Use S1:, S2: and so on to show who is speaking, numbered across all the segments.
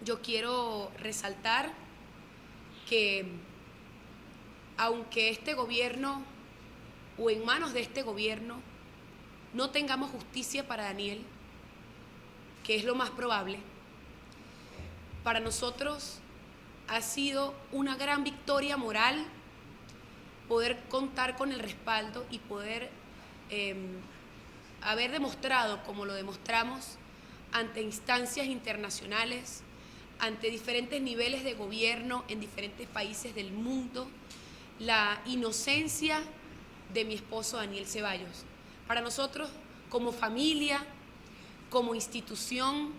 S1: yo quiero resaltar que aunque este gobierno o en manos de este gobierno no tengamos justicia para Daniel, que es lo más probable, para nosotros ha sido una gran victoria moral poder contar con el respaldo y poder haber demostrado, como lo demostramos, ante instancias internacionales, ante diferentes niveles de gobierno en diferentes países del mundo, la inocencia de mi esposo Daniel Ceballos. Para nosotros, como familia, como institución,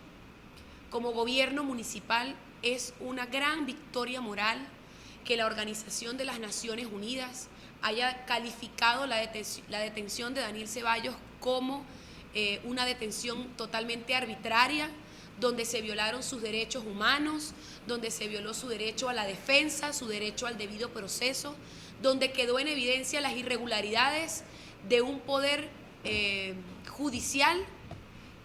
S1: como gobierno municipal, es una gran victoria moral que la Organización de las Naciones Unidas haya calificado la detención de Daniel Ceballos como una detención totalmente arbitraria, donde se violaron sus derechos humanos, donde se violó su derecho a la defensa, su derecho al debido proceso, donde quedó en evidencia las irregularidades de un poder judicial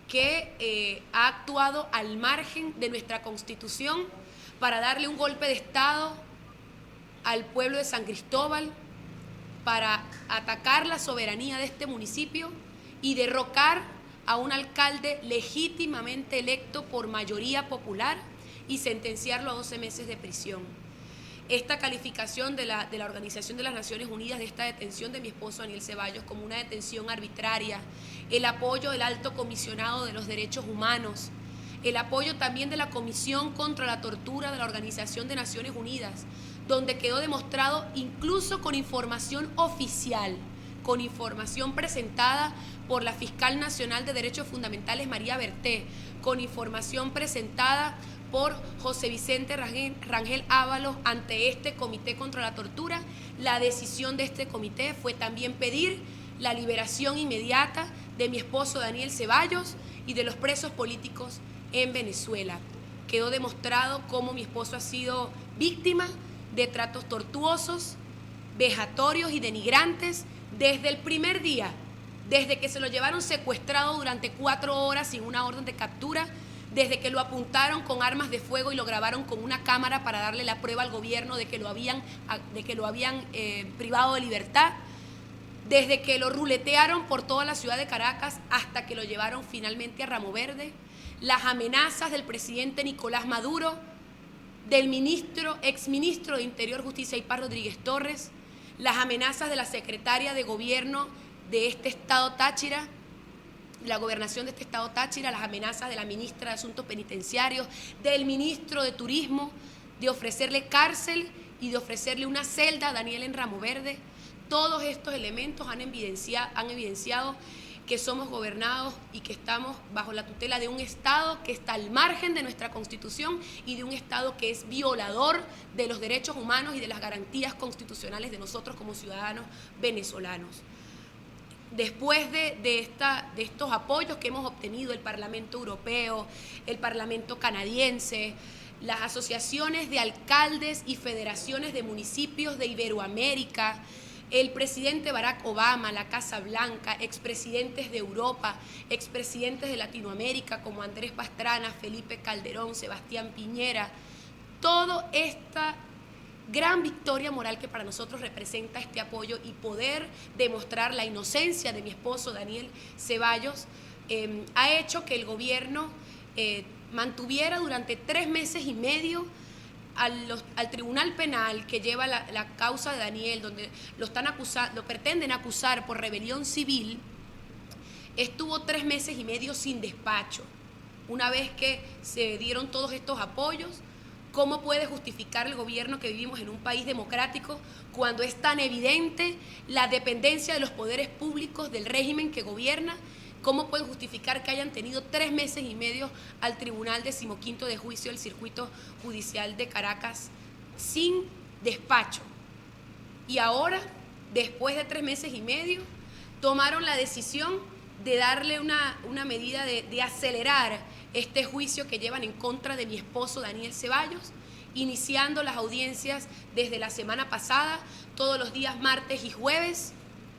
S1: que ha actuado al margen de nuestra Constitución para darle un golpe de Estado al pueblo de San Cristóbal, para atacar la soberanía de este municipio y derrocar a un alcalde legítimamente electo por mayoría popular y sentenciarlo a 12 meses de prisión. Esta calificación de la Organización de las Naciones Unidas de esta detención de mi esposo Daniel Ceballos como una detención arbitraria, el apoyo del Alto Comisionado de los Derechos Humanos, el apoyo también de la Comisión contra la Tortura de la Organización de Naciones Unidas, donde quedó demostrado incluso con información oficial, con información presentada por la Fiscal Nacional de Derechos Fundamentales María Berté, con información presentada por José Vicente Rangel Ábalos ante este Comité contra la Tortura. La decisión de este comité fue también pedir la liberación inmediata de mi esposo Daniel Ceballos y de los presos políticos en Venezuela. Quedó demostrado cómo mi esposo ha sido víctima de tratos tortuosos, vejatorios y denigrantes desde el primer día, desde que se lo llevaron secuestrado durante 4 horas sin una orden de captura, desde que lo apuntaron con armas de fuego y lo grabaron con una cámara para darle la prueba al gobierno de que lo habían privado de libertad, desde que lo ruletearon por toda la ciudad de Caracas hasta que lo llevaron finalmente a Ramo Verde, las amenazas del presidente Nicolás Maduro, del exministro de Interior, Justicia y Paz Rodríguez Torres, las amenazas de la secretaria de gobierno de este estado Táchira, la gobernación de este estado Táchira, las amenazas de la ministra de Asuntos Penitenciarios, del ministro de Turismo, de ofrecerle cárcel y de ofrecerle una celda a Daniel en Ramo Verde. Todos estos elementos han evidenciado que somos gobernados y que estamos bajo la tutela de un Estado que está al margen de nuestra Constitución y de un Estado que es violador de los derechos humanos y de las garantías constitucionales de nosotros como ciudadanos venezolanos. Después de estos apoyos que hemos obtenido el Parlamento Europeo, el Parlamento canadiense, las asociaciones de alcaldes y federaciones de municipios de Iberoamérica, el presidente Barack Obama, la Casa Blanca, expresidentes de Europa, expresidentes de Latinoamérica como Andrés Pastrana, Felipe Calderón, Sebastián Piñera, toda esta gran victoria moral que para nosotros representa este apoyo y poder demostrar la inocencia de mi esposo Daniel Ceballos, ha hecho que el gobierno mantuviera durante 3 meses y medio al Tribunal Penal que lleva la causa de Daniel, donde lo pretenden acusar por rebelión civil. Estuvo 3 meses y medio sin despacho. Una vez que se dieron todos estos apoyos, ¿cómo puede justificar el gobierno que vivimos en un país democrático cuando es tan evidente la dependencia de los poderes públicos del régimen que gobierna? ¿Cómo puede justificar que hayan tenido 3 meses y medio al Tribunal 15º de Juicio del Circuito Judicial de Caracas sin despacho? Y ahora, después de 3 meses y medio, tomaron la decisión de darle una medida de acelerar este juicio que llevan en contra de mi esposo Daniel Ceballos, iniciando las audiencias desde la semana pasada, todos los días martes y jueves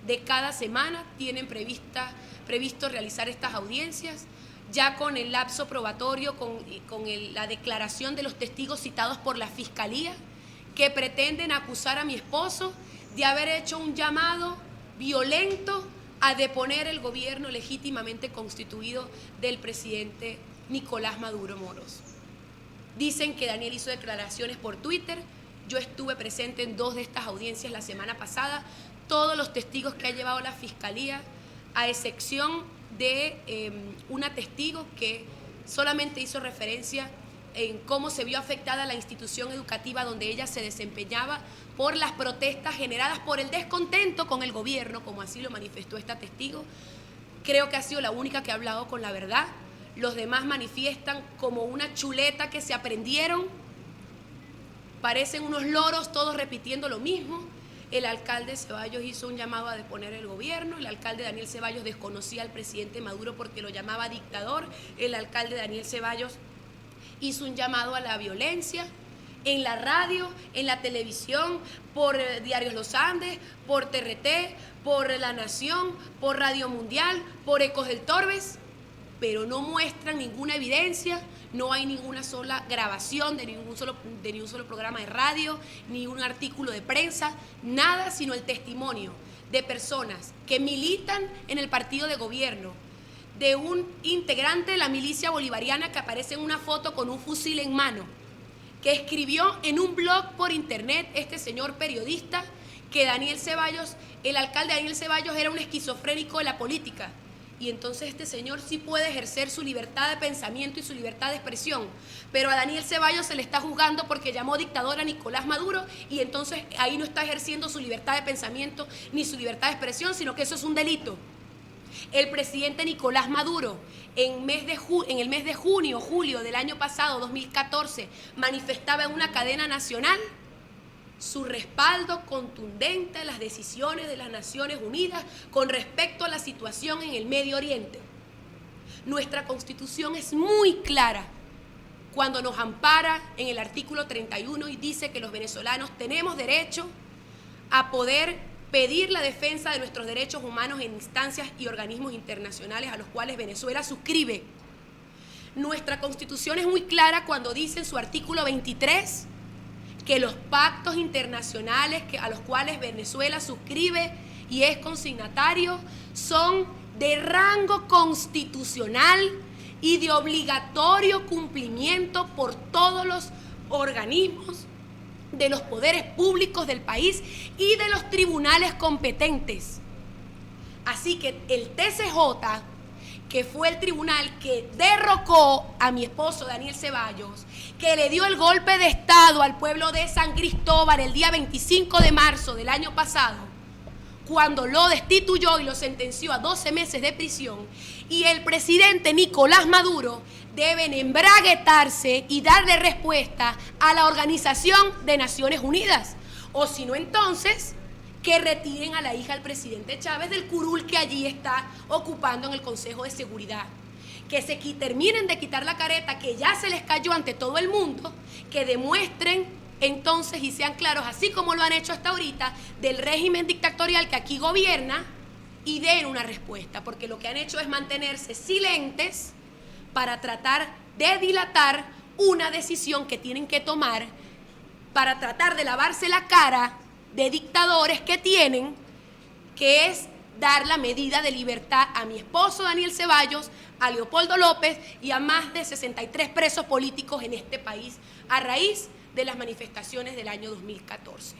S1: de cada semana tienen previsto realizar estas audiencias. ya con el lapso probatorio, con la declaración de los testigos citados por la Fiscalía, que pretenden acusar a mi esposo de haber hecho un llamado violento a deponer el gobierno legítimamente constituido del presidente Nicolás Maduro Moros. Dicen que Daniel hizo declaraciones por Twitter. Yo estuve presente en 2 de estas audiencias la semana pasada. Todos los testigos que ha llevado la Fiscalía, a excepción de una testigo que solamente hizo referencia en cómo se vio afectada la institución educativa donde ella se desempeñaba por las protestas generadas por el descontento con el gobierno, como así lo manifestó esta testigo. Creo que ha sido la única que ha hablado con la verdad. Los demás manifiestan como una chuleta que se aprendieron, parecen unos loros todos repitiendo lo mismo. El alcalde Ceballos hizo un llamado a deponer el gobierno, el alcalde Daniel Ceballos desconocía al presidente Maduro porque lo llamaba dictador, el alcalde Daniel Ceballos hizo un llamado a la violencia en la radio, en la televisión, por Diarios Los Andes, por TRT, por La Nación, por Radio Mundial, por Ecos del Torbes, pero no muestran ninguna evidencia, no hay ninguna sola grabación de ningún solo programa de radio, ni un artículo de prensa, nada sino el testimonio de personas que militan en el partido de gobierno, de un integrante de la milicia bolivariana que aparece en una foto con un fusil en mano, que escribió en un blog por internet este señor periodista que Daniel Ceballos, el alcalde Daniel Ceballos era un esquizofrénico de la política. Y entonces este señor sí puede ejercer su libertad de pensamiento y su libertad de expresión. Pero a Daniel Ceballos se le está juzgando porque llamó dictador a Nicolás Maduro y entonces ahí no está ejerciendo su libertad de pensamiento ni su libertad de expresión, sino que eso es un delito. El presidente Nicolás Maduro en el mes de junio, julio del año pasado, 2014, manifestaba en una cadena nacional su respaldo contundente a las decisiones de las Naciones Unidas con respecto a la situación en el Medio Oriente. Nuestra Constitución es muy clara cuando nos ampara en el artículo 31 y dice que los venezolanos tenemos derecho a poder pedir la defensa de nuestros derechos humanos en instancias y organismos internacionales a los cuales Venezuela suscribe. Nuestra Constitución es muy clara cuando dice en su artículo 23 que los pactos internacionales a los cuales Venezuela suscribe y es consignatario son de rango constitucional y de obligatorio cumplimiento por todos los organismos de los poderes públicos del país y de los tribunales competentes. Así que el TCJ, que fue el tribunal que derrocó a mi esposo Daniel Ceballos, que le dio el golpe de Estado al pueblo de San Cristóbal el día 25 de marzo del año pasado, cuando lo destituyó y lo sentenció a 12 meses de prisión, y el presidente Nicolás Maduro deben embraguetarse y darle respuesta a la Organización de Naciones Unidas, o si no entonces que retiren a la hija del presidente Chávez del curul que allí está ocupando en el Consejo de Seguridad. Que se terminen de quitar la careta que ya se les cayó ante todo el mundo, que demuestren entonces y sean claros, así como lo han hecho hasta ahorita, del régimen dictatorial que aquí gobierna y den una respuesta, porque lo que han hecho es mantenerse silentes para tratar de dilatar una decisión que tienen que tomar para tratar de lavarse la cara de dictadores que tienen, que es dar la medida de libertad a mi esposo Daniel Ceballos, a Leopoldo López y a más de 63 presos políticos en este país a raíz de las manifestaciones del año 2014.